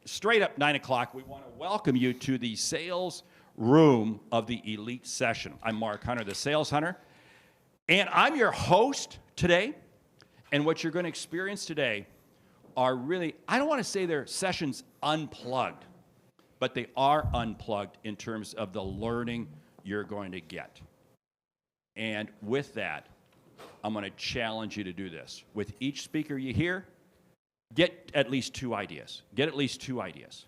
straight up 9 o'clock, we want to welcome you to the sales room of the Elite Session. I'm Mark Hunter, the Sales Hunter, and I'm your host today. And what you're going to experience today are really, I don't want to say they're sessions unplugged, but they are unplugged in terms of the learning you're going to get. And with that, I'm going to challenge you to do this. With each speaker you hear, get at least 2 ideas. Get at least 2 ideas.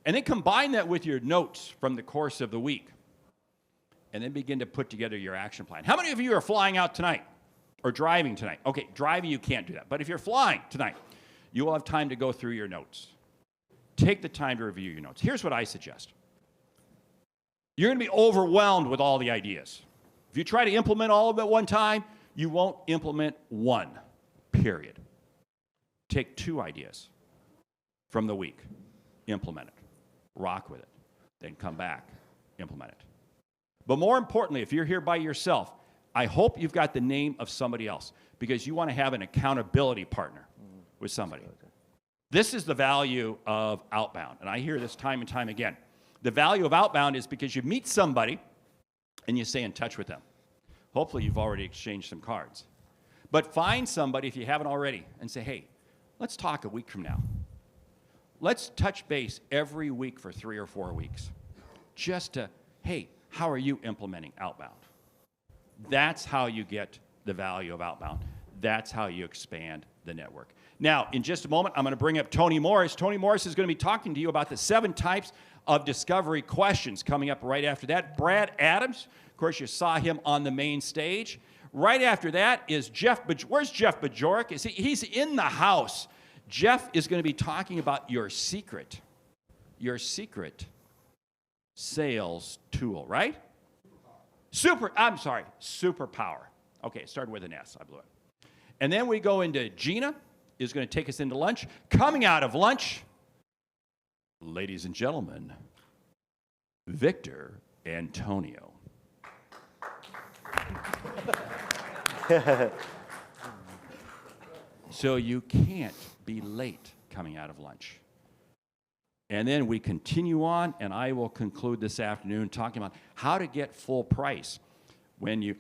And then combine that with your notes from the course of the week. And then begin to put together your action plan. How many of you are flying out tonight? Or driving tonight? Okay, driving you can't do that. But if you're flying tonight, you will have time to go through your notes. Take the time to review your notes. Here's what I suggest. You're going to be overwhelmed with all the ideas. If you try to implement all of it at one time, you won't implement one, period. Take 2 ideas from the week, implement it, rock with it, then come back, implement it. But more importantly, if you're here by yourself, I hope you've got the name of somebody else because you want to have an accountability partner with somebody. This is the value of outbound, and I hear this time and time again. The value of outbound is because you meet somebody and you stay in touch with them. Hopefully you've already exchanged some cards. But find somebody, if you haven't already, and say, hey, let's talk a week from now. Let's touch base every week for 3 or 4 weeks. Just to, hey, how are you implementing outbound? That's how you get the value of outbound. That's how you expand the network. Now, in just a moment, I'm going to bring up Tony Morris. Tony Morris is going to be talking to you about the 7 types of discovery questions coming up right after that. Brad Adams, of course, you saw him on the main stage. Right after that is Jeff. Where's Jeff Bajorek? He's in the house. Jeff is going to be talking about your secret sales tool, right? Superpower. Okay, it started with an S. I blew it. And then we go into Gina, is going to take us into lunch. Coming out of lunch, ladies and gentlemen, Victor Antonio. So you can't be late coming out of lunch. And then we continue on, and I will conclude this afternoon talking about how to get full price when you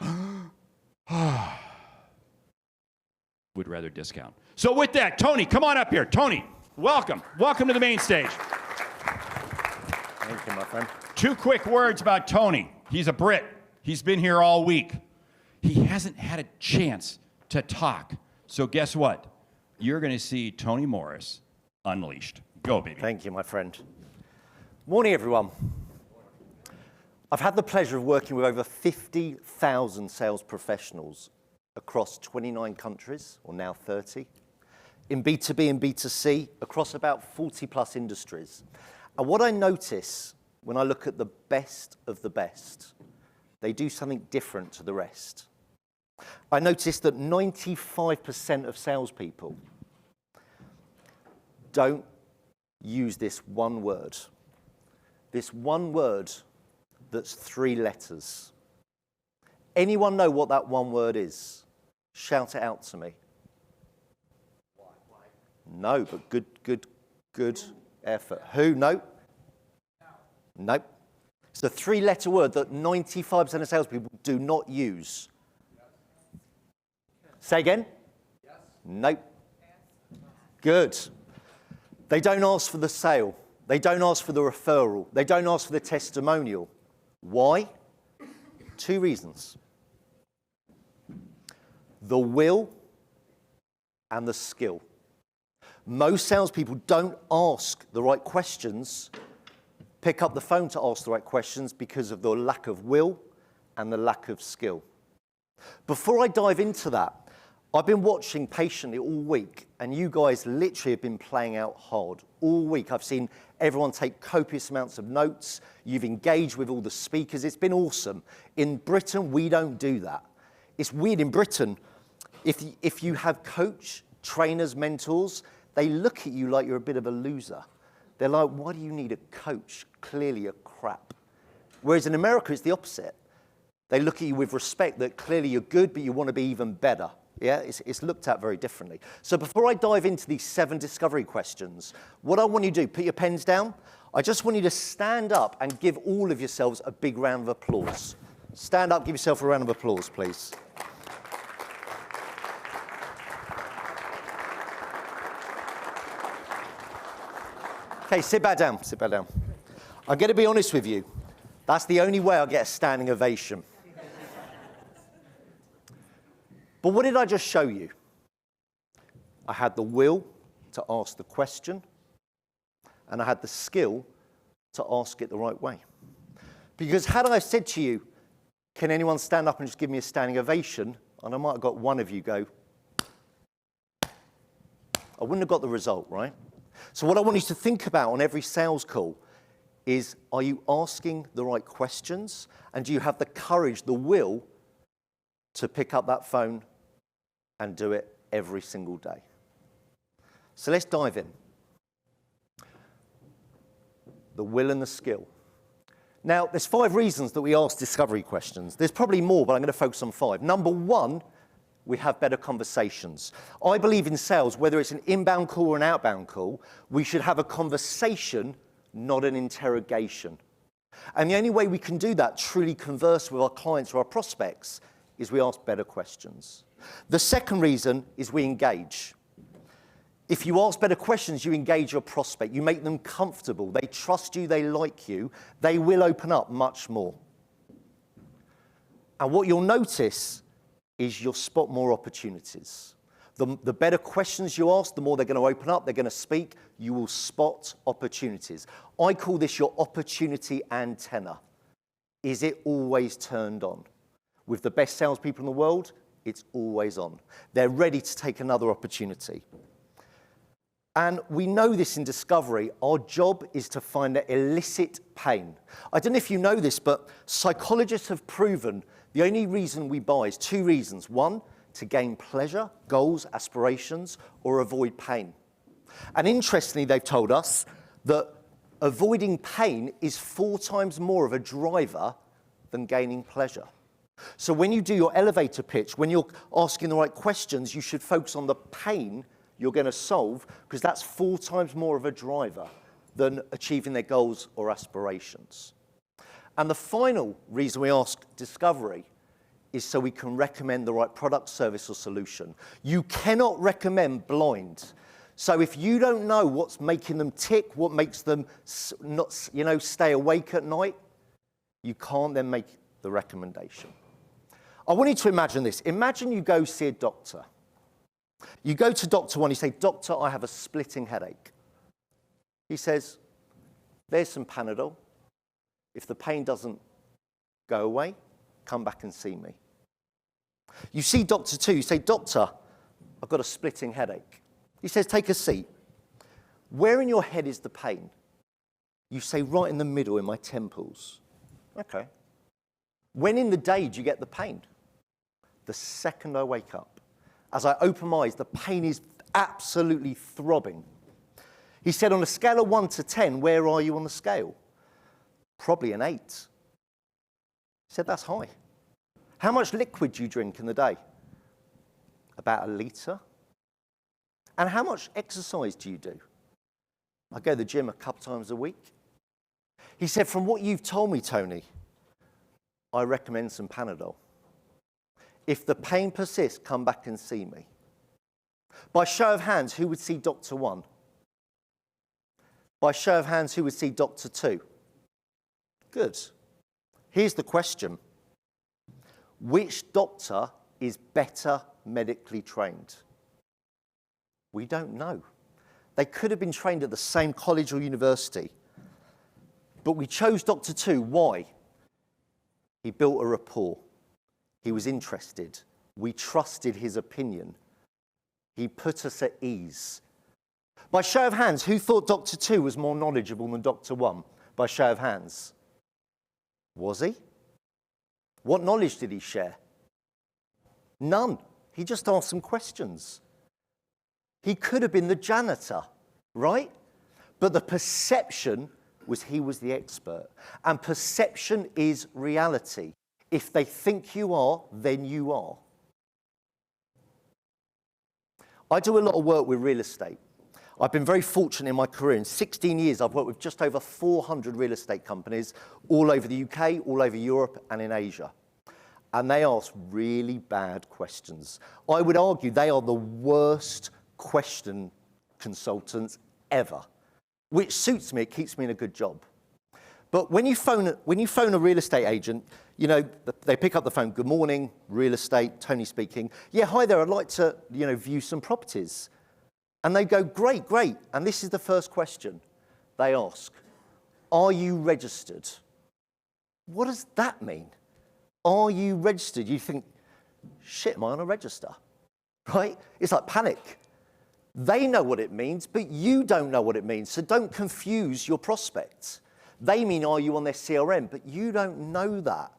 would rather discount. So with that, Tony, come on up here. Tony, welcome. Welcome to the main stage. Thank you, my friend. 2 quick words about Tony. He's a Brit. He's been here all week. He hasn't had a chance to talk. So guess what? You're going to see Tony Morris unleashed. Go, baby. Thank you, my friend. Morning, everyone. I've had the pleasure of working with over 50,000 sales professionals across 29 countries, or now 30, in B2B and B2C, across about 40-plus industries. And what I notice when I look at the best of the best, they do something different to the rest. I noticed that 95% of salespeople don't use this one word. This one word that's 3 letters. Anyone know what that one word is? Shout it out to me. Why? No, but good effort. Who? No. Nope. It's a 3-letter word that 95% of salespeople do not use. Say again? Yes. Nope. Yes. Good. They don't ask for the sale. They don't ask for the referral. They don't ask for the testimonial. Why? 2 reasons. The will and the skill. Most salespeople don't ask the right questions, pick up the phone to ask the right questions because of the lack of will and the lack of skill. Before I dive into that, I've been watching patiently all week, and you guys literally have been playing out hard all week. I've seen everyone take copious amounts of notes. You've engaged with all the speakers. It's been awesome. In Britain, we don't do that. It's weird in Britain. If you have coach, trainers, mentors, they look at you like you're a bit of a loser. They're like, why do you need a coach? Clearly you're crap. Whereas in America, it's the opposite. They look at you with respect that clearly you're good, but you want to be even better. Yeah, it's looked at very differently. So before I dive into these 7 discovery questions, what I want you to do, put your pens down. I just want you to stand up and give all of yourselves a big round of applause. Stand up, give yourself a round of applause, please. Okay, sit back down, sit back down. I'm going to be honest with you. That's the only way I'll get a standing ovation. But what did I just show you? I had the will to ask the question, and I had the skill to ask it the right way. Because had I said to you, can anyone stand up and just give me a standing ovation, and I might have got one of you go, I wouldn't have got the result, right? So what I want you to think about on every sales call is, are you asking the right questions? And do you have the courage, the will, to pick up that phone and do it every single day? So let's dive in. The will and the skill. Now, there's 5 reasons that we ask discovery questions. There's probably more, but I'm going to focus on 5. Number 1, we have better conversations. I believe in sales, whether it's an inbound call or an outbound call, we should have a conversation, not an interrogation. And the only way we can do that, truly converse with our clients or our prospects, is we ask better questions. The second reason is we engage. If you ask better questions, you engage your prospect. You make them comfortable. They trust you. They like you. They will open up much more. And what you'll notice is you'll spot more opportunities. The better questions you ask, the more they're going to open up. They're going to speak. You will spot opportunities. I call this your opportunity antenna. Is it always turned on? With the best salespeople in the world, it's always on. They're ready to take another opportunity. And we know this in discovery. Our job is to find the illicit pain. I don't know if you know this, but psychologists have proven the only reason we buy is 2 reasons. 1, to gain pleasure, goals, aspirations, or avoid pain. And interestingly, they've told us that avoiding pain is 4 times more of a driver than gaining pleasure. So when you do your elevator pitch, when you're asking the right questions, you should focus on the pain you're going to solve, because that's 4 times more of a driver than achieving their goals or aspirations. And the final reason we ask discovery is so we can recommend the right product, service, or solution. You cannot recommend blind. So if you don't know what's making them tick, what makes them not, stay awake at night, you can't then make the recommendation. I want you to imagine this. Imagine you go see a doctor. You go to Doctor 1, you say, Doctor, I have a splitting headache. He says, there's some Panadol. If the pain doesn't go away, come back and see me. You see Doctor 2, you say, Doctor, I've got a splitting headache. He says, take a seat. Where in your head is the pain? You say, right in the middle, in my temples. Okay. When in the day do you get the pain? The second I wake up. As I open my eyes, the pain is absolutely throbbing. He said, on a scale of 1 to 10, where are you on the scale? Probably an 8. He said, that's high. How much liquid do you drink in the day? About 1 litre. And how much exercise do you do? I go to the gym a couple times a week. He said, from what you've told me, Tony, I recommend some Panadol. If the pain persists, come back and see me. By show of hands, who would see Doctor 1? By show of hands, who would see Doctor 2? Good. Here's the question. Which doctor is better medically trained? We don't know. They could have been trained at the same college or university. But we chose Doctor 2. Why? He built a rapport. He was interested. We trusted his opinion. He put us at ease. By show of hands, who thought Doctor 2 was more knowledgeable than Doctor 1? By show of hands. Was he? What knowledge did he share? None. He just asked some questions. He could have been the janitor, right? But the perception was he was the expert. And perception is reality. If they think you are, then you are. I do a lot of work with real estate. I've been very fortunate in my career. In 16 years, I've worked with just over 400 real estate companies all over the UK, all over Europe, and in Asia. And they ask really bad questions. I would argue they are the worst question consultants ever, which suits me. It keeps me in a good job. But when you phone a real estate agent, you know, they pick up the phone. Good morning, real estate, Tony speaking. Yeah, hi there. I'd like to, view some properties. And they go, great, great. And this is the first question they ask. Are you registered? What does that mean? Are you registered? You think, shit, am I on a register? Right? It's like panic. They know what it means, but you don't know what it means. So don't confuse your prospects. They mean, are you on their CRM? But you don't know that.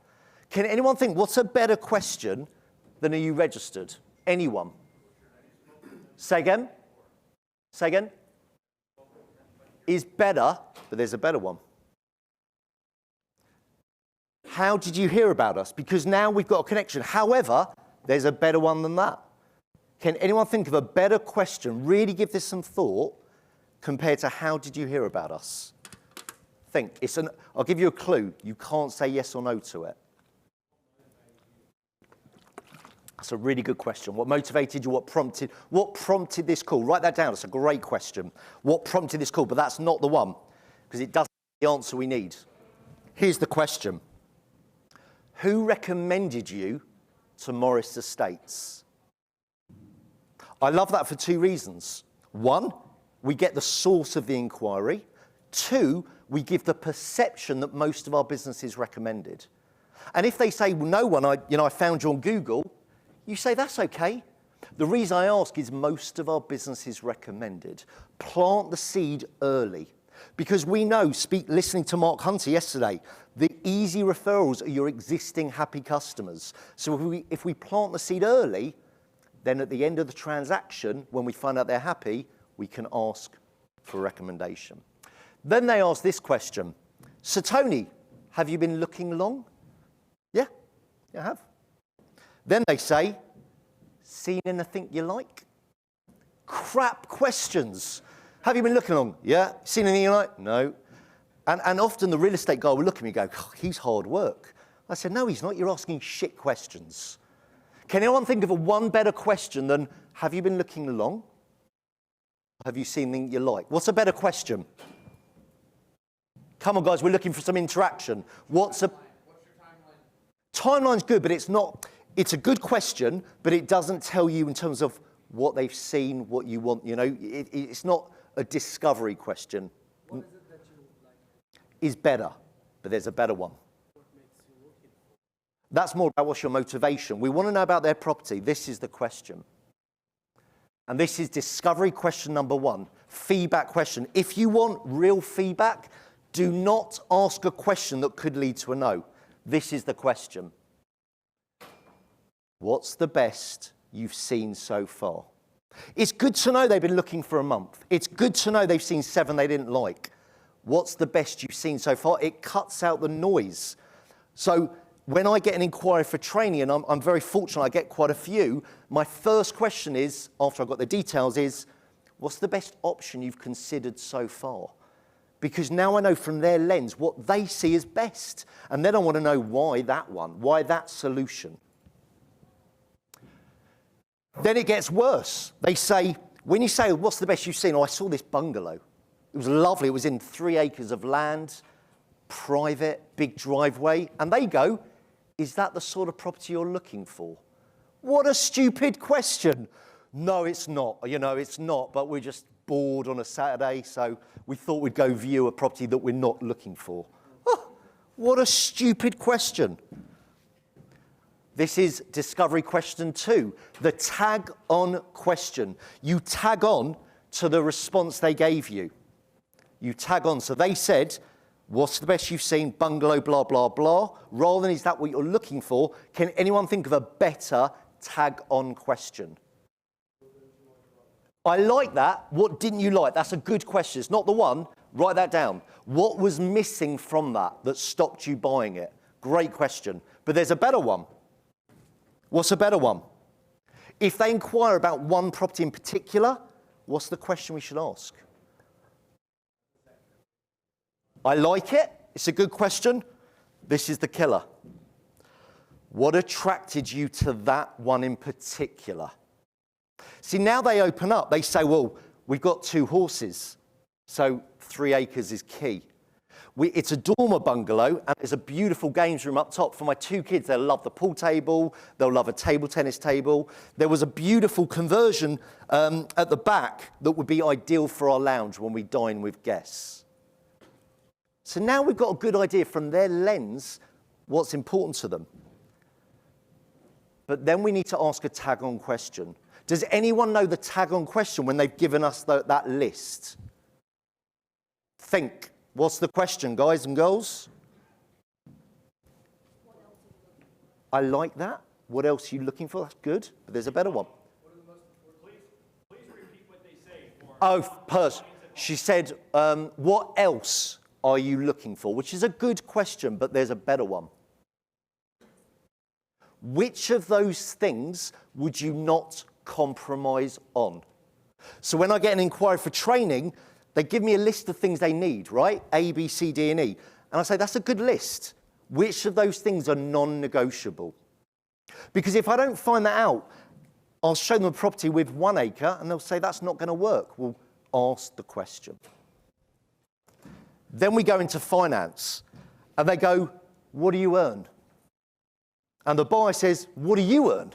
Can anyone think, what's a better question than are you registered? Anyone? Say again? Say again? Is better, but there's a better one. How did you hear about us? Because now we've got a connection. However, there's a better one than that. Can anyone think of a better question? Really give this some thought compared to how did you hear about us? Think. I'll give you a clue. You can't say yes or no to it. That's a really good question. What motivated you? What prompted this call? Write that down. It's a great question. What prompted this call? But that's not the one, because it doesn't have the answer we need. Here's the question. Who recommended you to Morris Estates? I love that for two reasons. One, we get the source of the inquiry. Two, we give the perception that most of our business is recommended. And if they say, well, no one, I found you on Google, you say, that's okay. The reason I ask is most of our business is recommended. Plant the seed early. Because we know, listening to Mark Hunter yesterday, the easy referrals are your existing happy customers. So if we plant the seed early, then at the end of the transaction, when we find out they're happy, we can ask for a recommendation. Then they ask this question. So Tony, have you been looking long? Yeah, I have. Then they say, seen anything you like? Crap questions. Have you been looking long? Yeah. Seen anything you like? No. And often the real estate guy will look at me and go, oh, he's hard work. I said, no, he's not. You're asking shit questions. Can anyone think of one better question than, have you been looking long? Have you seen anything you like? What's a better question? Come on, guys, we're looking for some interaction. What's your timeline? Timeline's good, but it's not. It's a good question, but it doesn't tell you in terms of what they've seen, what you want. It's not a discovery question. What is it that you like? Is better, but there's a better one. What makes you looking for? That's more about what's your motivation. We want to know about their property. This is the question. And this is discovery question number one, feedback question. If you want real feedback, do not ask a question that could lead to a no. This is the question. What's the best you've seen so far? It's good to know they've been looking for a month. It's good to know they've seen 7 they didn't like. What's the best you've seen so far? It cuts out the noise. So when I get an inquiry for training, and I'm very fortunate, I get quite a few, my first question is, after I've got the details, is, what's the best option you've considered so far? Because now I know from their lens what they see as best. And then I want to know why that one, why that solution. Then it gets worse. They say, when you say, what's the best you've seen? Oh, I saw this bungalow. It was lovely. It was in 3 acres of land, private, big driveway. And they go, is that the sort of property you're looking for? What a stupid question. No, it's not. It's not, but we're just bored on a Saturday, so we thought we'd go view a property that we're not looking for. Oh, what a stupid question. This is discovery question 2, the tag on question. You tag on to the response they gave you. You tag on. So they said, what's the best you've seen? Bungalow, blah, blah, blah. Rather than is that what you're looking for, can anyone think of a better tag on question? I like that. What didn't you like? That's a good question. It's not the one. Write that down. What was missing from that stopped you buying it? Great question. But there's a better one. What's a better one? If they inquire about one property in particular, what's the question we should ask? I like it. It's a good question. This is the killer. What attracted you to that one in particular? See, now they open up. They say, well, we've got 2 horses, so 3 acres is key. It's a dormer bungalow, and there's a beautiful games room up top. For my 2 kids, they'll love the pool table. They'll love a table tennis table. There was a beautiful conversion at the back that would be ideal for our lounge when we dine with guests. So now we've got a good idea from their lens what's important to them. But then we need to ask a tag-on question. Does anyone know the tag-on question when they've given us that list? Think. What's the question, guys and girls? I like that. What else are you looking for? That's good. But there's a better one. Please repeat what they say. She said, what else are you looking for? Which is a good question, but there's a better one. Which of those things would you not compromise on? So when I get an inquiry for training, they give me a list of things they need, right? A, B, C, D, and E. And I say, that's a good list. Which of those things are non-negotiable? Because if I don't find that out, I'll show them a property with 1 acre, and they'll say, that's not going to work. Well, ask the question. Then we go into finance, and they go, what do you earn? And the buyer says, what do you earn?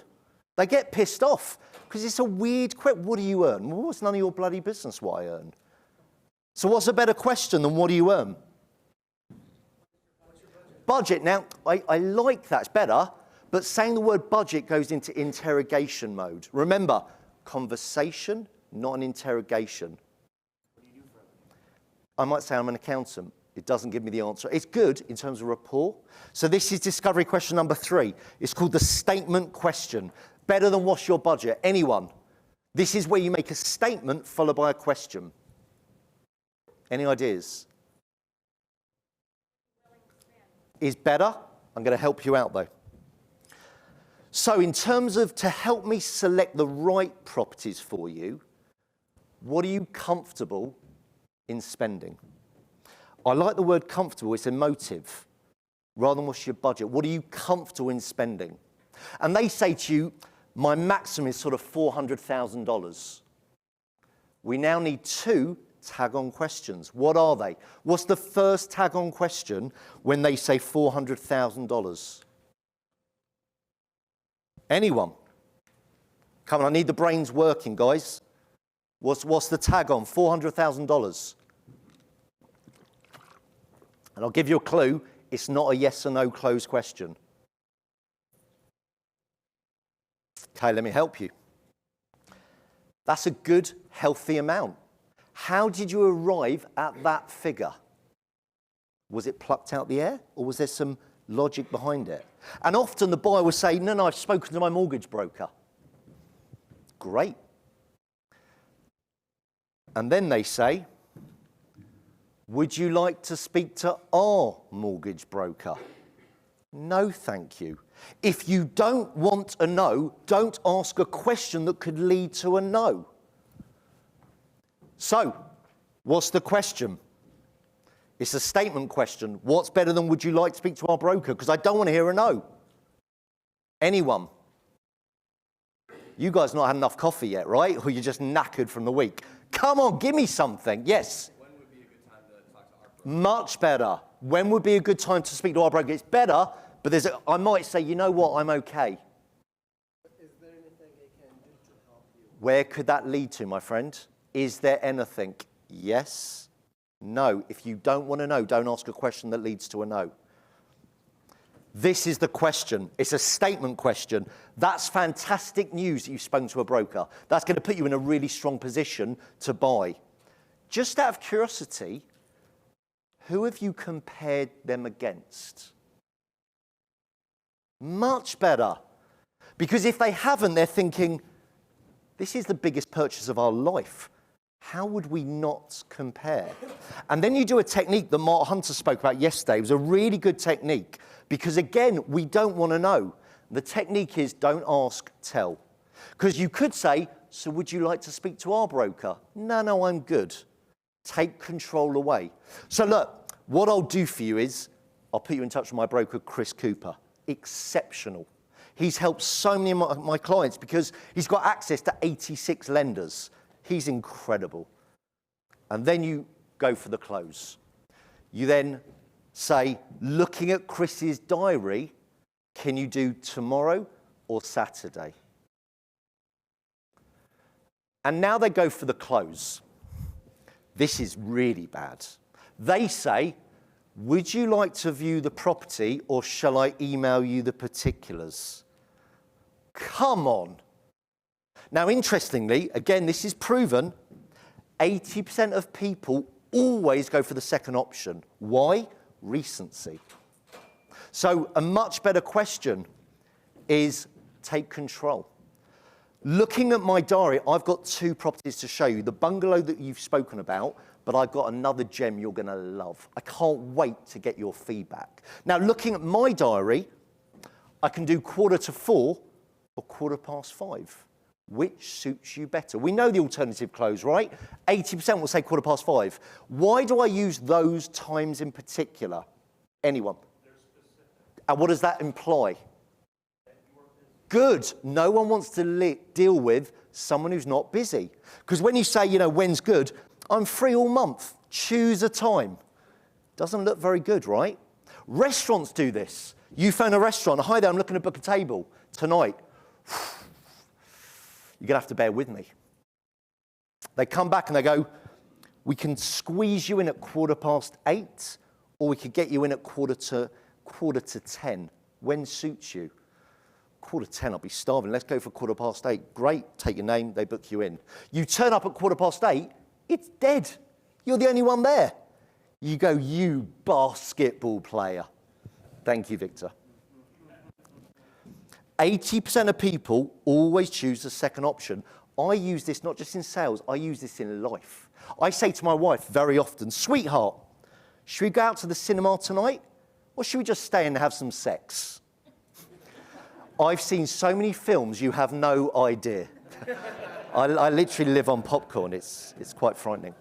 They get pissed off, because it's a weird question. What do you earn? Well, it's none of your bloody business what I earn. So what's a better question than what do you earn? Budget. Now, I like that. It's better. But saying the word budget goes into interrogation mode. Remember, conversation, not an interrogation. What do you do for a living? I might say I'm an accountant. It doesn't give me the answer. It's good in terms of rapport. So this is discovery question number 3. It's called the statement question. Better than what's your budget? Anyone? This is where you make a statement followed by a question. Any ideas? Is better. I'm going to help you out though. So in terms of to help me select the right properties for you, what are you comfortable in spending? I like the word comfortable. It's emotive rather than what's your budget. What are you comfortable in spending? And they say to you, my maximum is sort of $400,000. We now need 2 tag-on questions. What are they? What's the first tag-on question when they say $400,000? Anyone? Come on, I need the brains working, guys. What's the tag-on? $400,000. And I'll give you a clue. It's not a yes or no closed question. Okay, let me help you. That's a good, healthy amount. How did you arrive at that figure? Was it plucked out the air, or was there some logic behind it? And often the buyer will say, no, I've spoken to my mortgage broker. Great. And then they say, would you like to speak to our mortgage broker? No, thank you. If you don't want a no, don't ask a question that could lead to a no. So, what's the question? It's a statement question. What's better than would you like to speak to our broker? Because I don't want to hear a no. Anyone? You guys not had enough coffee yet, right? Or you're just knackered from the week. Come on, give me something. Yes? When would be a good time to talk to our broker? Much better. When would be a good time to speak to our broker? It's better, but I might say, you know what, I'm okay. Is there anything I can do to help you? Where could that lead to, my friend? Is there anything? Yes? No. If you don't want to know, don't ask a question that leads to a no. This is the question. It's a statement question. That's fantastic news that you've spoken to a broker. That's going to put you in a really strong position to buy. Just out of curiosity, who have you compared them against? Much better. Because if they haven't, they're thinking, this is the biggest purchase of our life. How would we not compare? And then you do a technique that Mark Hunter spoke about yesterday. It was a really good technique because, again, we don't want to know. The technique is don't ask, tell. Because you could say, so would you like to speak to our broker? No, I'm good. Take control away. So look, what I'll do for you is, I'll put you in touch with my broker, Chris Cooper. Exceptional. He's helped so many of my clients because he's got access to 86 lenders. He's incredible. And then you go for the close. You then say, looking at Chris's diary, can you do tomorrow or Saturday? And now they go for the close. This is really bad. They say, would you like to view the property or shall I email you the particulars? Come on. Now, interestingly, again, this is proven, 80% of people always go for the second option. Why? Recency. So a much better question is take control. Looking at my diary, I've got 2 properties to show you. The bungalow that you've spoken about, but I've got another gem you're going to love. I can't wait to get your feedback. Now, looking at my diary, I can do 3:45 or 5:15. Which suits you better? We know the alternative close, right? 80% will say 5:15. Why do I use those times in particular? Anyone? And what does that imply? Good. No one wants to deal with someone who's not busy. Because when you say, when's good, I'm free all month. Choose a time. Doesn't look very good, right? Restaurants do this. You phone a restaurant. Hi there, I'm looking to book a table tonight. You're going to have to bear with me. They come back and they go, we can squeeze you in at 8:15, or we could get you in at quarter to 10. When suits you? 10:15, I'll be starving. Let's go for 8:15. Great, take your name, they book you in. You turn up at 8:15, it's dead. You're the only one there. You go, you basketball player. Thank you, Victor. 80% of people always choose the second option. I use this not just in sales, I use this in life. I say to my wife very often, sweetheart, should we go out to the cinema tonight? Or should we just stay and have some sex? I've seen so many films, you have no idea. I literally live on popcorn. It's quite frightening.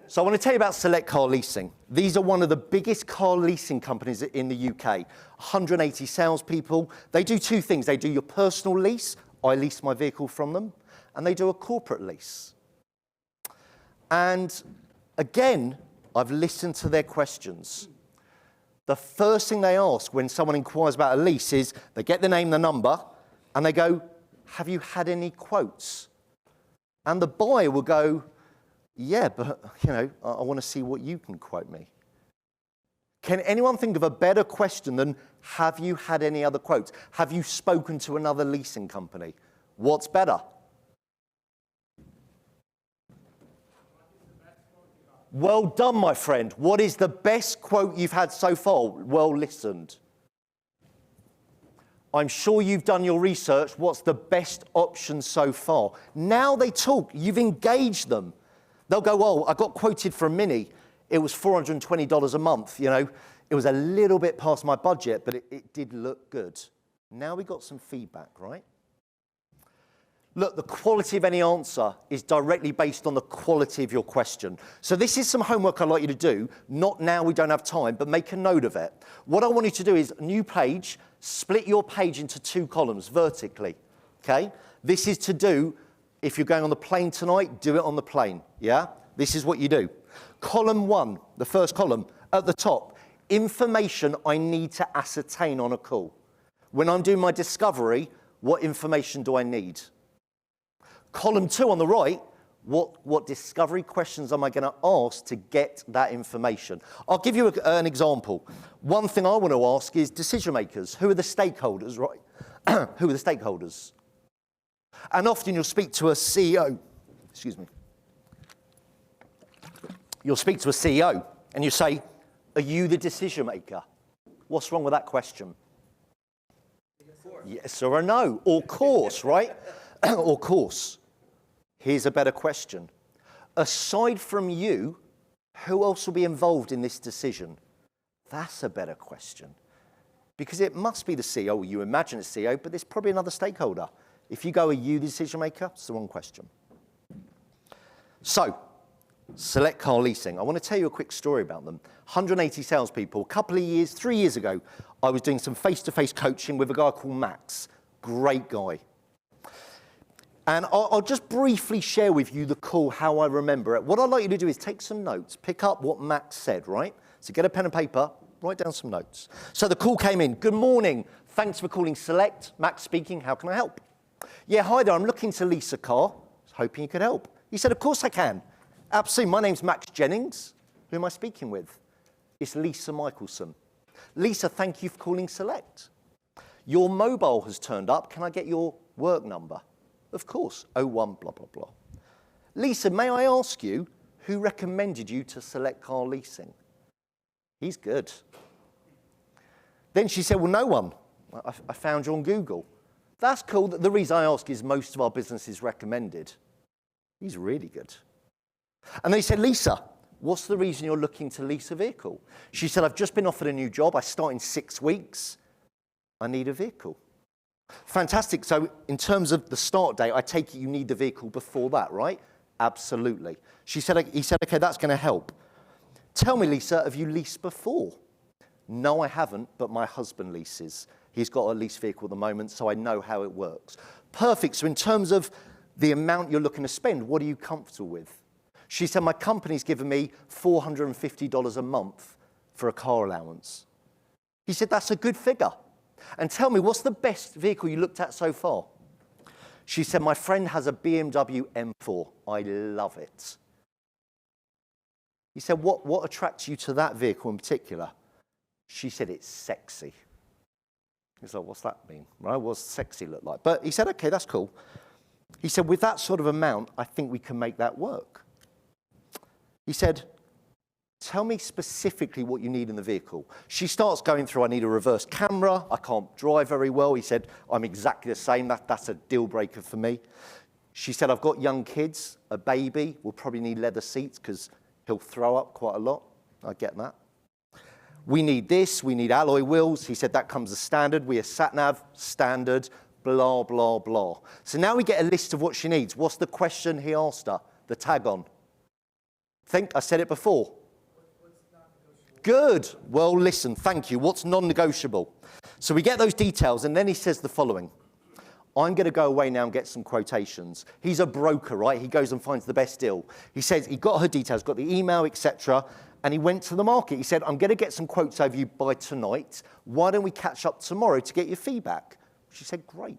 So I want to tell you about Select Car Leasing. These are one of the biggest car leasing companies in the UK. 180 salespeople. They do 2 things. They do your personal lease. I lease my vehicle from them. And they do a corporate lease. And again, I've listened to their questions. The first thing they ask when someone inquires about a lease is they get the name, the number, and they go, have you had any quotes? And the buyer will go, yeah, but, I want to see what you can quote me. Can anyone think of a better question than, have you had any other quotes? Have you spoken to another leasing company? What's better? Well done, my friend. What is the best quote you've had so far? Well listened. I'm sure you've done your research. What's the best option so far? Now they talk. You've engaged them. They'll go, well, I got quoted for a Mini. It was $420 a month. It was a little bit past my budget, but it did look good. Now we got some feedback, right? Look, the quality of any answer is directly based on the quality of your question. So this is some homework I'd like you to do. Not now, we don't have time, but make a note of it. What I want you to do is, new page, split your page into 2 columns vertically, okay? This is to do, if you're going on the plane tonight, do it on the plane, yeah? This is what you do. Column 1, the first column, at the top, information I need to ascertain on a call. When I'm doing my discovery, what information do I need? Column 2 on the right, what discovery questions am I going to ask to get that information? I'll give you an example. One thing I want to ask is decision makers. Who are the stakeholders, right? Who are the stakeholders? And often you'll speak to a CEO. Excuse me. You'll speak to a CEO and you say, are you the decision maker? What's wrong with that question? Yes or a no, or course, right? Or course. Here's a better question. Aside from you, who else will be involved in this decision? That's a better question. because it must be the CEO, you imagine it's CEO, but there's probably another stakeholder. If you go, are you the decision maker? It's the wrong question. So, Select Car Leasing. I want to tell you a quick story about them. 180 salespeople. A couple of years, 3 years ago, I was doing some face-to-face coaching with a guy called Max. Great guy. And I'll just briefly share with you the call, how I remember it. What I'd like you to do is take some notes, pick up what Max said, right? So get a pen and paper, write down some notes. So the call came in. Good morning. Thanks for calling Select. Max speaking. How can I help? Yeah, hi there. I'm looking to lease a car. I was hoping you could help. He said, of course I can. Absolutely. My name's Max Jennings. Who am I speaking with? It's Lisa Michelson. Lisa, thank you for calling Select. Your mobile has turned up. Can I get your work number? Of course, 01 blah, blah, blah. Lisa, may I ask you, who recommended you to Select Car Leasing? He's good. Then she said, well, no one. I found you on Google. That's cool. The reason I ask is most of our business is recommended. He's really good. And they said, Lisa, what's the reason you're looking to lease a vehicle? She said, I've just been offered a new job. I start in 6 weeks. I need a vehicle. Fantastic. So in terms of the start date, I take it you need the vehicle before that, right? Absolutely. He said, okay, that's going to help. Tell me, Lisa, have you leased before? No, I haven't, but my husband leases. He's got a lease vehicle at the moment, so I know how it works. Perfect. So in terms of the amount you're looking to spend, what are you comfortable with? She said, my company's given me $450 a month for a car allowance. He said, that's a good figure. And tell me, what's the best vehicle you looked at so far? She said, my friend has a BMW M4. I love it. He said, what attracts you to that vehicle in particular? She said, it's sexy. He's like, what's that mean? Right? What's sexy look like? But he said, okay, that's cool. He said, with that sort of amount, I think we can make that work. He said, tell me specifically what you need in the vehicle. She starts going through, I need a reverse camera. I can't drive very well. He said, I'm exactly the same. That's a deal breaker for me. She said, I've got young kids, a baby. We'll probably need leather seats because he'll throw up quite a lot. I get that. We need this. We need alloy wheels. He said, that comes as standard. We are sat-nav, standard, blah, blah, blah. So now we get a list of what she needs. What's the question he asked her? The tag on. Think, I said it before. Good. Well, listen, thank you. What's non-negotiable? So we get those details, and then he says the following. I'm going to go away now and get some quotations. He's a broker, right? He goes and finds the best deal. He says he got her details, got the email, etc., and he went to the market. He said, I'm going to get some quotes over you by tonight. Why don't we catch up tomorrow to get your feedback? She said, great.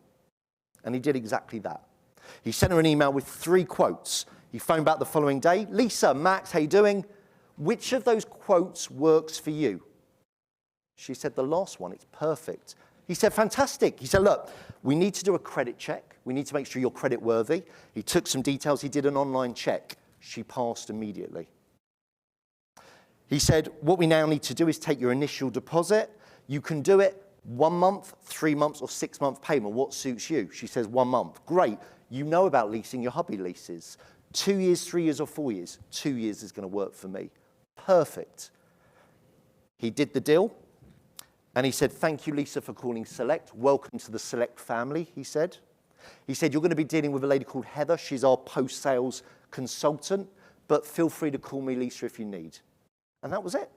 And he did exactly that. He sent her an email with 3 quotes. He phoned back the following day. Lisa, Max, how you doing? Which of those quotes works for you? She said, the last one, it's perfect. He said, fantastic. He said, look, we need to do a credit check. We need to make sure you're credit worthy. He took some details. He did an online check. She passed immediately. He said, what we now need to do is take your initial deposit. You can do it 1 month, 3 months, or 6 month payment. What suits you? She says 1 month. Great. You know about leasing. Your hubby leases. 2 years, 3 years, or 4 years. 2 years is going to work for me. Perfect. He did the deal. And he said, thank you, Lisa, for calling Select. Welcome to the Select family, he said. He said, you're going to be dealing with a lady called Heather. She's our post-sales consultant. But feel free to call me Lisa if you need. And that was it.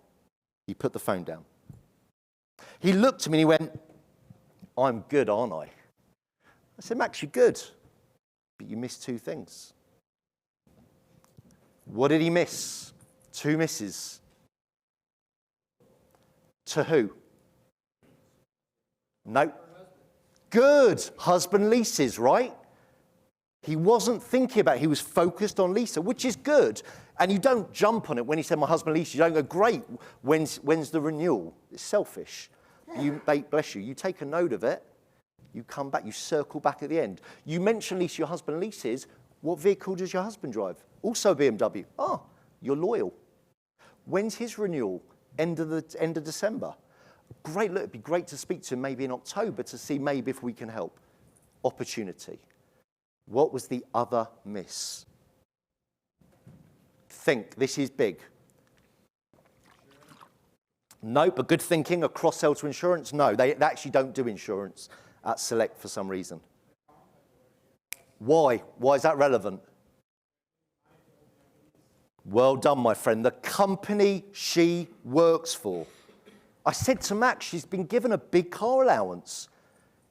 He put the phone down. He looked at me and he went, I'm good, aren't I? I said, Max, you're good. But you missed 2 things. What did he miss? 2 misses. To who? No. Good. Husband leases, right? He wasn't thinking about it. He was focused on Lisa, which is good. And you don't jump on it when he said, my husband leases. You don't go, great, when's the renewal? It's selfish. You, bless you, you take a note of it. You come back, you circle back at the end. You mention Lisa, your husband leases. What vehicle does your husband drive? Also BMW. Ah, you're loyal. When's his renewal? End of December. Great, look, it'd be great to speak to him maybe in October to see maybe if we can help. Opportunity. What was the other miss? Think, this is big. No, but good thinking, a cross-sell to insurance? No, they actually don't do insurance at Select for some reason. Why? Why is that relevant? Well done, my friend. The company she works for. I said to Max, she's been given a big car allowance.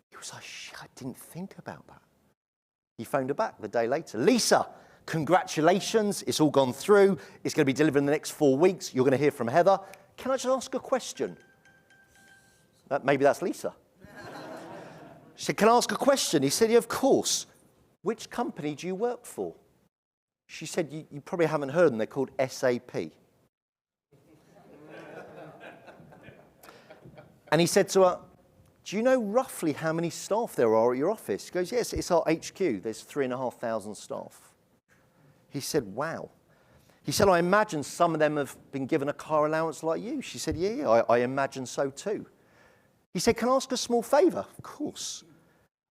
He was like, shit, I didn't think about that. He phoned her back the day later. Lisa, congratulations. It's all gone through. It's going to be delivered in the next 4 weeks. You're going to hear from Heather. Can I just ask a question? Maybe that's Lisa. She said, can I ask a question? He said, yeah, of course. Which company do you work for? She said, you probably haven't heard them. They're called SAP. And he said to her, do you know roughly how many staff there are at your office? She goes, yes, it's our HQ. There's 3,500 staff. He said, wow. He said, I imagine some of them have been given a car allowance like you. She said, yeah, I imagine so too. He said, can I ask a small favor? Of course.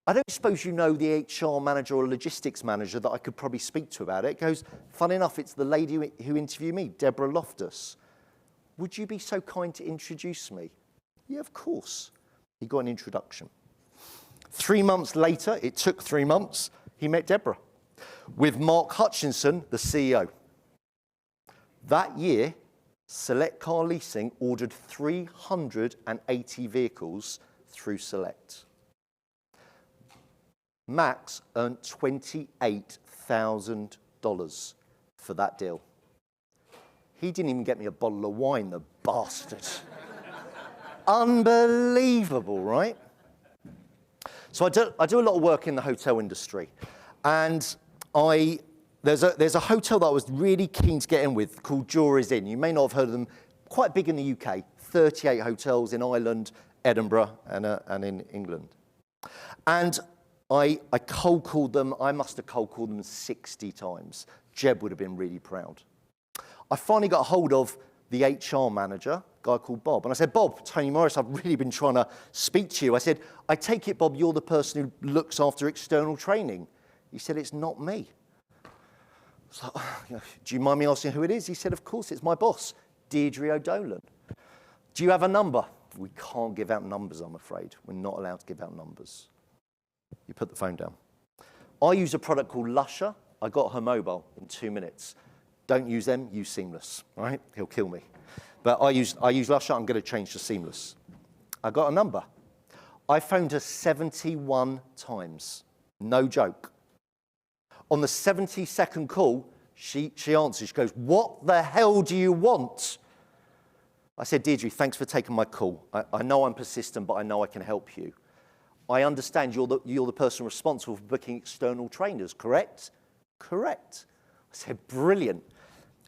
I don't suppose you know the HR manager or logistics manager that I could probably speak to about it. He goes, funny enough, it's the lady who interviewed me, Deborah Loftus. Would you be so kind to introduce me? Yeah, of course. He got an introduction. 3 months later, it took 3 months, he met Deborah with Mark Hutchinson, the CEO. That year, Select Car Leasing ordered 380 vehicles through Select. Max earned $28,000 for that deal. He didn't even get me a bottle of wine, the bastard. Unbelievable, right? So I do a lot of work in the hotel industry. And there's a hotel that I was really keen to get in with called Jury's Inn. You may not have heard of them. Quite big in the UK. 38 hotels in Ireland, Edinburgh, and in England. And I cold called them. I must have cold called them 60 times. Jeb would have been really proud. I finally got a hold of the HR manager, a guy called Bob. And I said, Bob, Tony Morris, I've really been trying to speak to you. I said, I take it, Bob, you're the person who looks after external training. He said, it's not me. I was like, do you mind me asking who it is? He said, of course, it's my boss, Deirdre O'Dolan. Do you have a number? We can't give out numbers, I'm afraid. We're not allowed to give out numbers. You put the phone down. I use a product called Lusher. I got her mobile in 2 minutes. Don't use them, use Seamless, all right? He'll kill me. But I use Lusher, I'm going to change to Seamless. I got a number. I phoned her 71 times. No joke. On the 72nd call, she answers. She goes, what the hell do you want? I said, Deirdre, thanks for taking my call. I know I'm persistent, but I know I can help you. I understand you're the person responsible for booking external trainers, correct? Correct. I said, brilliant.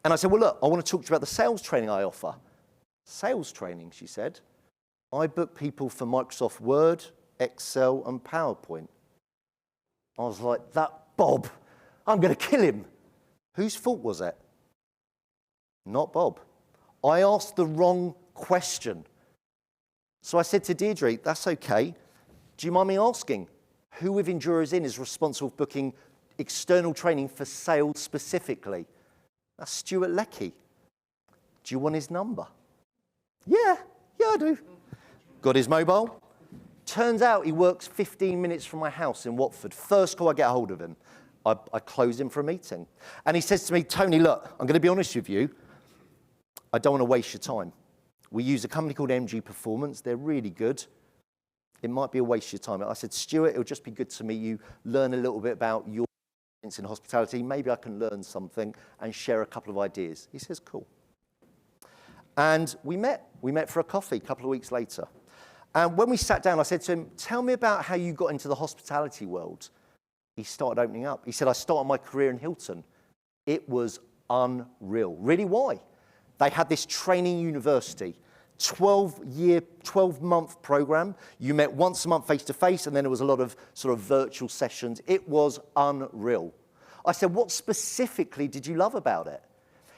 And I said, well, look, I want to talk to you about the sales training I offer. Sales training, she said. I book people for Microsoft Word, Excel, and PowerPoint. I was like, that Bob, I'm going to kill him. Whose fault was it? Not Bob. I asked the wrong question. So I said to Deirdre, that's okay. Do you mind me asking, who within Jury's Inn is responsible for booking external training for sales specifically? That's Stuart Leckie. Do you want his number? Yeah, I do. Got his mobile. Turns out he works 15 minutes from my house in Watford. First call I get a hold of him. I close him for a meeting. And he says to me, Tony, look, I'm going to be honest with you. I don't want to waste your time. We use a company called MG Performance. They're really good. It might be a waste of your time. I said, Stuart, it'll just be good to meet you, learn a little bit about your experience in hospitality. Maybe I can learn something and share a couple of ideas. He says, cool. And we met. We met for a coffee a couple of weeks later. And when we sat down, I said to him, tell me about how you got into the hospitality world. He started opening up. He said, I started my career in Hilton. It was unreal. Really, why? They had this training university, 12-month program. You met once a month face-to-face, and then there was a lot of sort of virtual sessions. It was unreal. I said, what specifically did you love about it?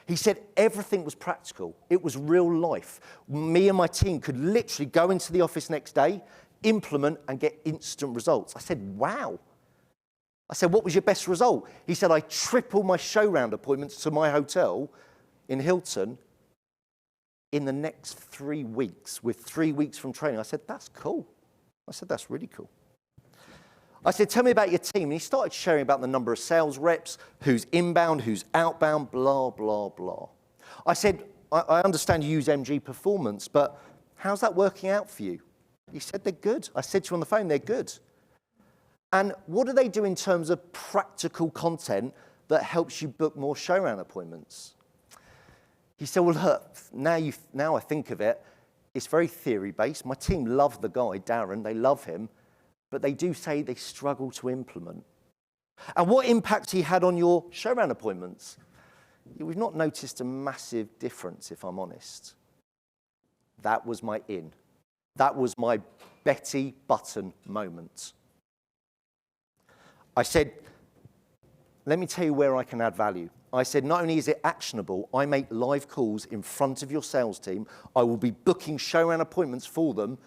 He said everything was practical. It was real life. Me and my team could literally go into the office next day, implement, and get instant results. I said, wow. I said, what was your best result? He said, I tripled my show round appointments to my hotel in Hilton in the next 3 weeks, with 3 weeks from training. I said, that's cool. I said, that's really cool. I said, tell me about your team. And he started sharing about the number of sales reps, who's inbound, who's outbound, blah, blah, blah. I said, I understand you use MG Performance, but how's that working out for you? He said, they're good. I said to you on the phone, they're good. And what do they do in terms of practical content that helps you book more showround appointments? He said, well, look, now I think of it, it's very theory-based. My team love the guy, Darren. They love him. But they do say they struggle to implement. And what impact he had on your showround appointments? We've not noticed a massive difference, if I'm honest. That was my in. That was my Betty Button moment. I said, let me tell you where I can add value. I said, not only is it actionable, I make live calls in front of your sales team. I will be booking showround appointments for them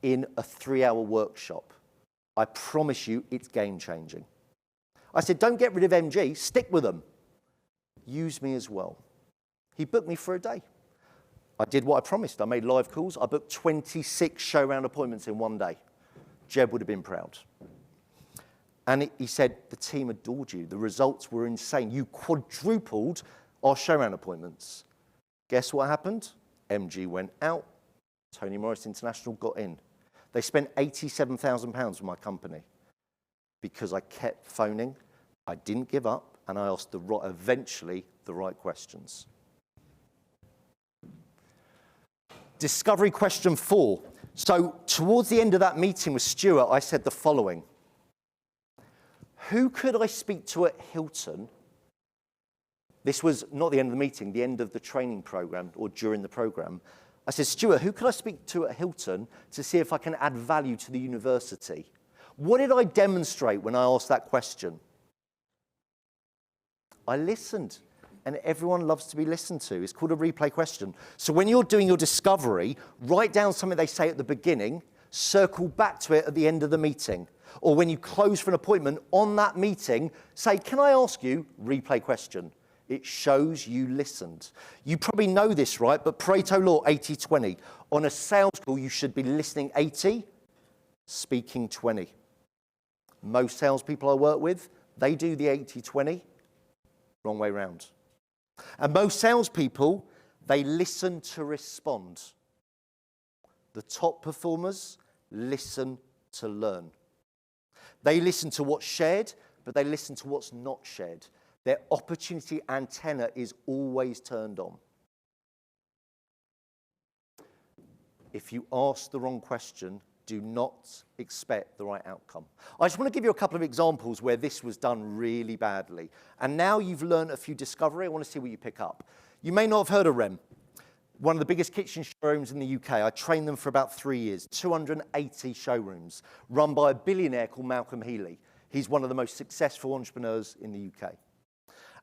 in a 3-hour workshop. I promise you it's game-changing. I said, don't get rid of MG, stick with them. Use me as well. He booked me for a day. I did what I promised. I made live calls. I booked 26 showround appointments in one day. Jeb would have been proud. And he said, the team adored you. The results were insane. You quadrupled our showround appointments. Guess what happened? MG went out. Tony Morris International got in. They spent £87,000 with my company because I kept phoning. I didn't give up, and I asked eventually the right questions. Discovery question 4. So towards the end of that meeting with Stuart, I said the following. Who could I speak to at Hilton? This was not the end of the meeting, the end of the training program or during the program. I said, Stuart, who could I speak to at Hilton to see if I can add value to the university? What did I demonstrate when I asked that question? I listened, and everyone loves to be listened to. It's called a replay question. So when you're doing your discovery, write down something they say at the beginning, circle back to it at the end of the meeting. Or when you close for an appointment on that meeting, say, can I ask you, replay question. It shows you listened. You probably know this, right? But Pareto law, 80-20. On a sales call, you should be listening 80, speaking 20. Most salespeople I work with, they do the 80-20, wrong way round. And most salespeople, they listen to respond. The top performers listen to learn. They listen to what's shared, but they listen to what's not shared. Their opportunity antenna is always turned on. If you ask the wrong question, do not expect the right outcome. I just want to give you a couple of examples where this was done really badly. And now you've learned a few discovery. I want to see what you pick up. You may not have heard of REM. One of the biggest kitchen showrooms in the UK. I trained them for about 3 years, 280 showrooms, run by a billionaire called Malcolm Healy. He's one of the most successful entrepreneurs in the UK.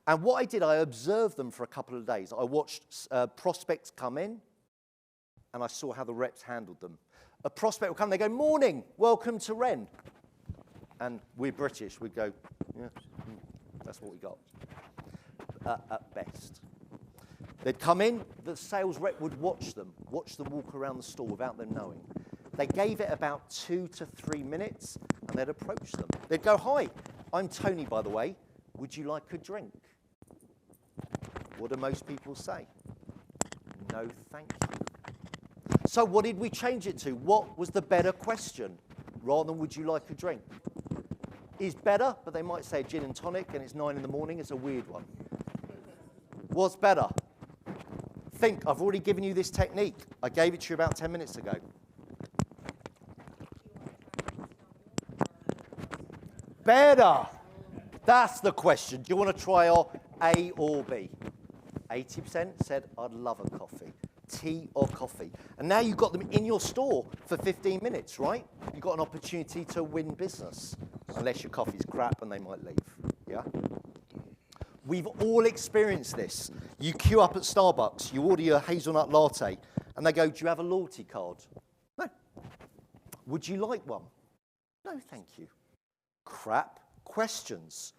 And what I did, I observed them for a couple of days. I watched prospects come in, and I saw how the reps handled them. A prospect would come, they go, morning, welcome to Wren. And we're British, we'd go, yeah, that's what we got, at best. They'd come in, the sales rep would watch them walk around the store without them knowing. They gave it about 2 to 3 minutes, and they'd approach them. They'd go, hi, I'm Tony, by the way. Would you like a drink? What do most people say? No, thank you. So what did we change it to? What was the better question? Rather than would you like a drink? Is better, but they might say gin and tonic, and it's 9 in the morning. It's a weird one. What's better? Think, I've already given you this technique. I gave it to you about 10 minutes ago. Better. That's the question. Do you want to try our A or B? 80% said, I'd love a coffee. Tea or coffee. And now you've got them in your store for 15 minutes, right? You've got an opportunity to win business. Unless your coffee's crap and they might leave. Yeah? We've all experienced this. You queue up at Starbucks, you order your hazelnut latte, and they go, do you have a loyalty card? No. Would you like one? No, thank you. Crap questions.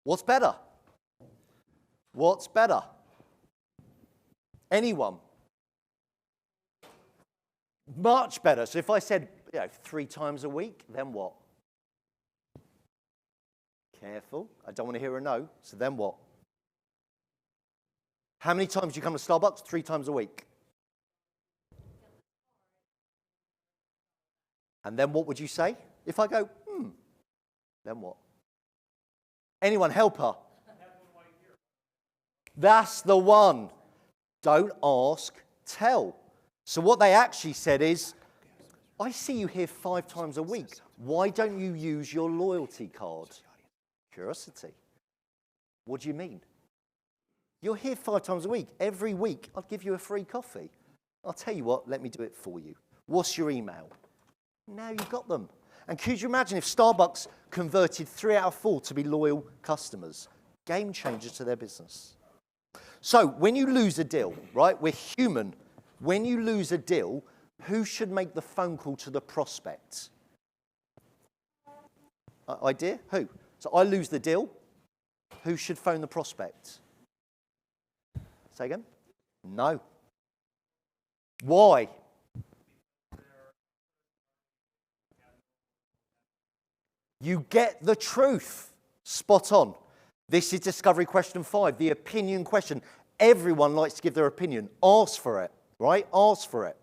What's better? What's better? Anyone? Much better. So if I said, 3 times a week, then what? Careful. I don't want to hear a no. So then what? How many times do you come to Starbucks? 3 times a week. And then what would you say? If I go, then what? Anyone help her? That's the one. Don't ask, tell. So what they actually said is, I see you here 5 times a week. Why don't you use your loyalty card? Curiosity. What do you mean? You're here 5 times a week. Every week, I'll give you a free coffee. I'll tell you what, let me do it for you. What's your email? Now you've got them. And could you imagine if Starbucks converted 3 out of 4 to be loyal customers? Game changers to their business. So when you lose a deal, right, we're human. When you lose a deal, who should make the phone call to the prospect? Idea? Who? So I lose the deal. Who should phone the prospect? Say again? No. Why? You get the truth. Spot on. This is discovery question 5, the opinion question. Everyone likes to give their opinion. Ask for it, right? Ask for it.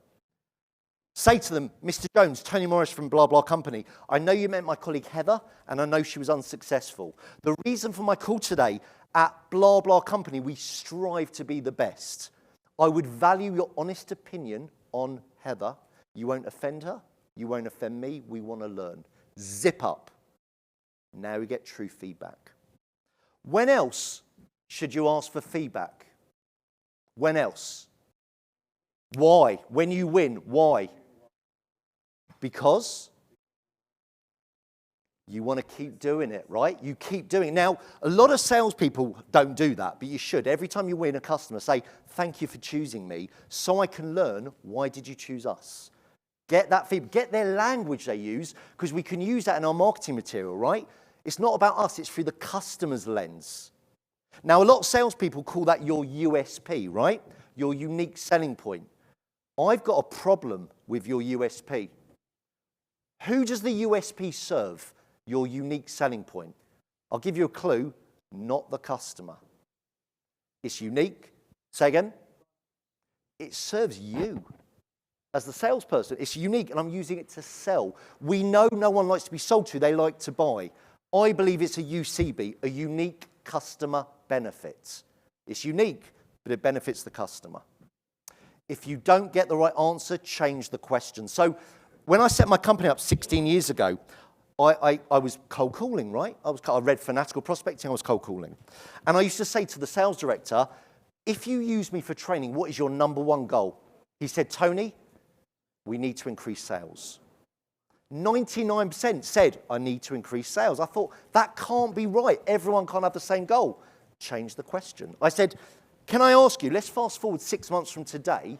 Say to them, Mr. Jones, Tony Morris from blah, blah company. I know you met my colleague Heather, and I know she was unsuccessful. The reason for my call today, at blah, blah company, we strive to be the best. I would value your honest opinion on Heather. You won't offend her. You won't offend me. We want to learn. Zip up. Now we get true feedback. When else should you ask for feedback? When else? Why? When you win, why? Because you want to keep doing it, right? You keep doing it. Now, a lot of salespeople don't do that, but you should. Every time you win a customer, say, thank you for choosing me, so I can learn, why did you choose us? Get that feedback. Get their language they use, because we can use that in our marketing material, right? It's not about us. It's through the customer's lens. Now, a lot of salespeople call that your USP, right? Your unique selling point. I've got a problem with your USP. Who does the USP serve? Your unique selling point. I'll give you a clue. Not the customer. It's unique. Say again. It serves you. As the salesperson, it's unique, and I'm using it to sell. We know no one likes to be sold to. They like to buy. I believe it's a UCB, a unique customer benefit. It's unique, but it benefits the customer. If you don't get the right answer, change the question. So when I set my company up 16 years ago, I was cold calling, right? I read Fanatical Prospecting, I was cold calling. And I used to say to the sales director, if you use me for training, what is your number one goal? He said, Tony, we need to increase sales. 99% said, I need to increase sales. I thought, that can't be right. Everyone can't have the same goal. Change the question. I said, can I ask you, let's fast forward 6 months from today,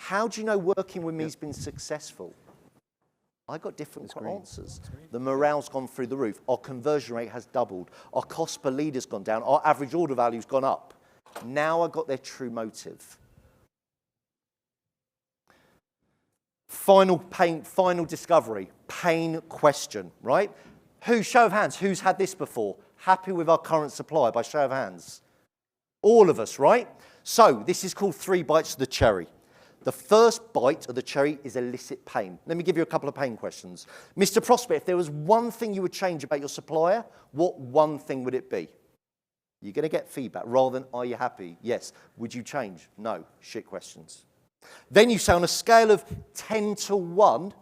how do you know working with me has been successful? I got different answers. The morale's gone through the roof. Our conversion rate has doubled. Our cost per lead has gone down. Our average order value's gone up. Now I got their true motive. Final discovery, pain question, right? Show of hands, who's had this before? Happy with our current supplier by show of hands? All of us, right? So this is called 3 bites of the cherry. The first bite of the cherry is illicit pain. Let me give you a couple of pain questions. Mr. Prospect, if there was one thing you would change about your supplier, what one thing would it be? You're going to get feedback rather than, are you happy? Yes. Would you change? No. Shit questions. Then you say on a scale of 10 to 1,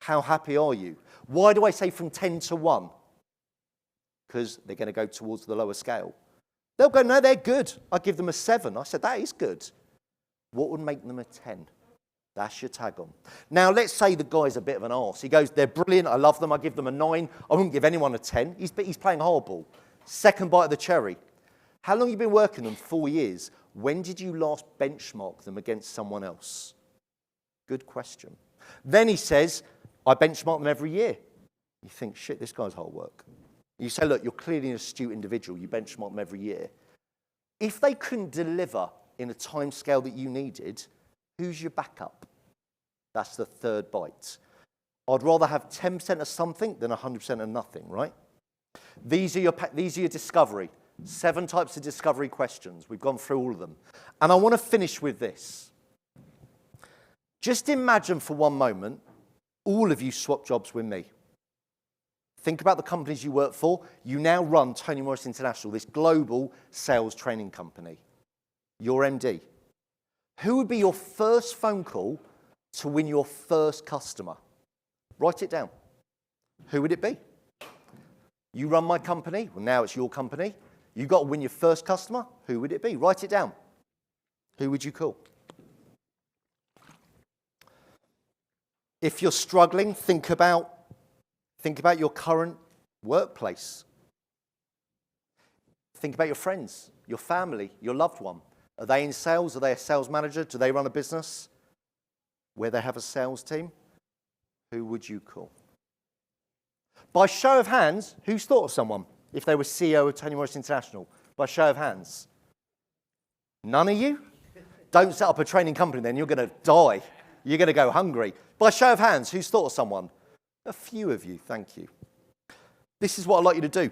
how happy are you? Why do I say from 10 to 1? Because they're going to go towards the lower scale. They'll go, no, they're good. I give them a 7. I said, that is good. What would make them a 10? That's your tag on. Now, let's say the guy's a bit of an arse. He goes, they're brilliant. I love them. I give them a 9. I wouldn't give anyone a 10. He's playing hardball. Second bite of the cherry. How long have you been working them? 4 years. When did you last benchmark them against someone else? Good question. Then he says, I benchmark them every year. You think, shit, this guy's hard work. You say, look, you're clearly an astute individual. You benchmark them every year. If they couldn't deliver in a time scale that you needed, who's your backup? That's the third bite. I'd rather have 10% of something than 100% of nothing, right? These are your discovery. 7 types of discovery questions. We've gone through all of them. And I want to finish with this. Just imagine for one moment, all of you swap jobs with me. Think about the companies you work for. You now run Tony Morris International, this global sales training company. You're MD. Who would be your first phone call to win your first customer? Write it down. Who would it be? You run my company. Well, now it's your company. You've got to win your first customer. Who would it be? Write it down. Who would you call? If you're struggling, think about your current workplace. Think about your friends, your family, your loved one. Are they in sales? Are they a sales manager? Do they run a business where they have a sales team? Who would you call? By show of hands, who's thought of someone if they were CEO of Tony Morris International? By show of hands. None of you? Don't set up a training company then, you're going to die. You're going to go hungry. By show of hands, who's thought of someone? A few of you, thank you. This is what I'd like you to do.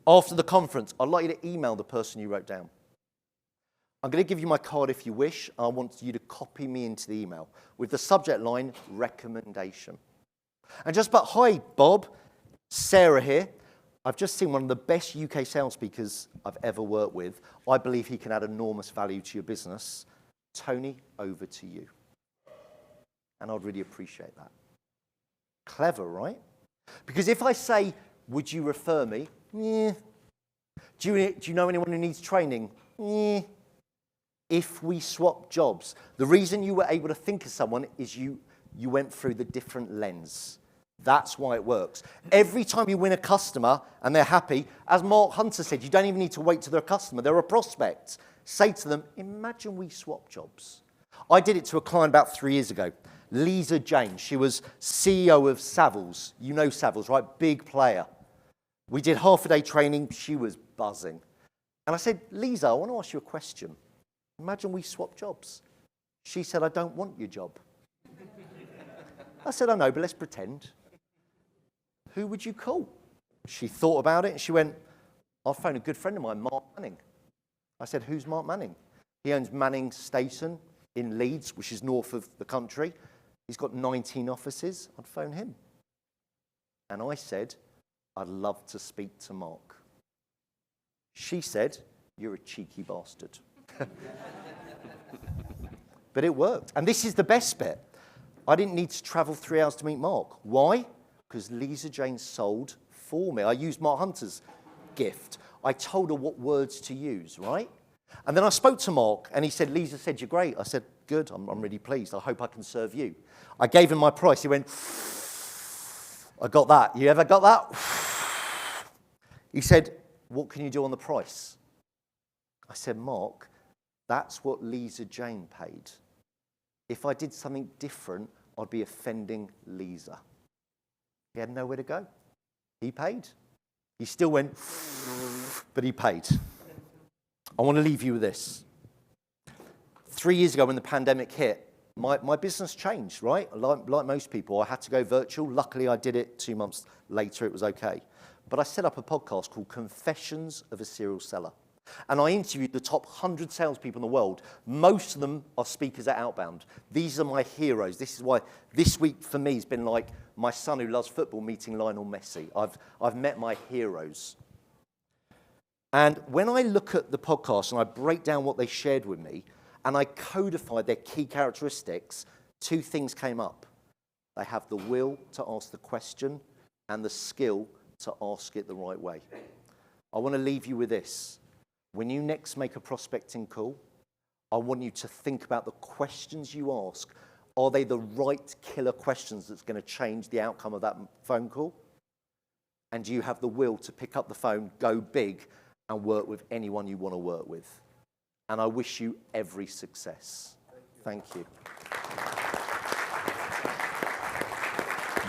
After the conference, I'd like you to email the person you wrote down. I'm going to give you my card if you wish. I want you to copy me into the email with the subject line, recommendation. And just about, hi, Bob, Sarah here. I've just seen one of the best UK sales speakers I've ever worked with. I believe he can add enormous value to your business. Tony, over to you. And I'd really appreciate that. Clever, right? Because if I say, would you refer me? Yeah. Do you know anyone who needs training? Yeah. If we swap jobs, the reason you were able to think of someone is you went through the different lens. That's why it works. Every time you win a customer and they're happy, as Mark Hunter said, you don't even need to wait till they're a customer. They're a prospect. Say to them, imagine we swap jobs. I did it to a client about 3 years ago. Lisa Jane, she was CEO of Savills. You know Savills, right? Big player. We did half a day training. She was buzzing. And I said, Lisa, I want to ask you a question. Imagine we swap jobs. She said, I don't want your job. I said, I know, but let's pretend. Who would you call? She thought about it and she went, I'll phone a good friend of mine, Mark Manning. I said, who's Mark Manning? He owns Manning Station in Leeds, which is north of the country. He's got 19 offices. I'd phone him. And I said, I'd love to speak to Mark. She said, you're a cheeky bastard. But it worked. And this is the best bit. I didn't need to travel 3 hours to meet Mark. Why? Because Lisa Jane sold for me. I used Mark Hunter's gift. I told her what words to use, right? And then I spoke to Mark, and he said, Lisa said you're great. I said, good, I'm really pleased. I hope I can serve you. I gave him my price. He went, I got that. You ever got that? He said, what can you do on the price? I said, Mark, that's what Lisa Jane paid. If I did something different, I'd be offending Lisa. He had nowhere to go. He paid. He still went, but he paid. I want to leave you with this. 3 years ago when the pandemic hit, my business changed, right? Like most people, I had to go virtual. Luckily, I did it 2 months later. It was okay. But I set up a podcast called Confessions of a Serial Seller. And I interviewed the top 100 salespeople in the world. Most of them are speakers at Outbound. These are my heroes. This is why this week for me has been like my son who loves football meeting Lionel Messi. I've met my heroes. And when I look at the podcast and I break down what they shared with me and I codified their key characteristics, 2 things came up. They have the will to ask the question and the skill to ask it the right way. I want to leave you with this. When you next make a prospecting call, I want you to think about the questions you ask. Are they the right killer questions that's going to change the outcome of that phone call? And do you have the will to pick up the phone, go big, and work with anyone you want to work with? And I wish you every success. Thank you.